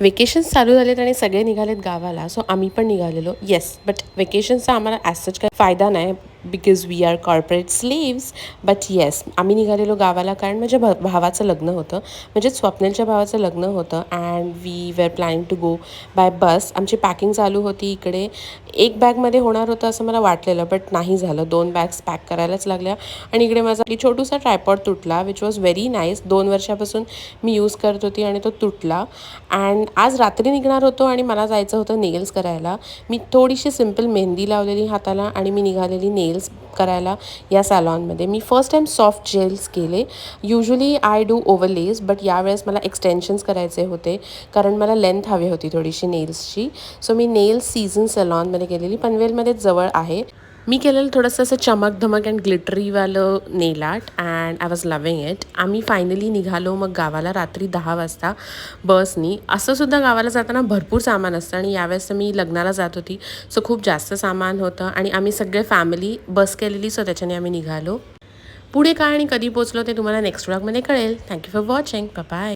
Vacations चालू झालेत आणि सगळे निघालेत गावाला. सो आम्ही पण निघालेलो. येस, बट वेकेशन्सचा आम्हाला ॲज सच काही फायदा नाही because we are corporate slaves. But yes, आम्ही निघालेलो गावाला कारण माझ्या भावाचं लग्न होतं. म्हणजे स्वप्नीलच्या भावाचं लग्न होतं and we were planning to go by bus. आमची पॅकिंग चालू होती इकडे. एक बॅगमध्ये होणार होतं असं मला वाटलेलं, बट नाही झालं. 2 बॅग्स पॅक करायलाच लागल्या आणि इकडे माझा छोटूसा ट्रायपॉड तुटला विच वॉज व्हेरी नाईस. 2 वर्षापासून मी यूज करत होती आणि तो तुटला. अँड आज रात्री निघणार होतो आणि मला जायचं होतं नेल्स करायला. मी थोडीशी सिम्पल मेहंदी लावलेली हाताला आणि मी निघालेली नेल्स करायला या सॅलॉनमध्ये. मी फर्स्ट टाईम सॉफ्ट जेल्स केले. Usually I do overlays, but यावेळेस मला एक्सटेन्शन्स करायचे होते कारण मला लेंथ हवी होती थोडीशी नेल्सची. सो मी नेल्स सीझन सॅलॉनमध्ये गेलेली. पनवेलमध्येच जवळ आहे. मी केलेलं थोडंसं असं चमक अँड ग्लिटरीवालं nail art and I was loving it. आम्ही फायनली निघालो मग गावाला रात्री 10 वाजता बसनी. असंसुद्धा गावाला जाताना भरपूर सामान असतं आणि यावेळेस तर मी लग्नाला जात होती. सो खूप जास्त सामान होतं आणि आम्ही सगळे फॅमिली बस केलेली. सो त्याच्याने आम्ही निघालो. पुढे काय आणि कधी पोचलो ते तुम्हाला नेक्स्ट व्लॉगमध्ये कळेल. Thank you for watching. बाय.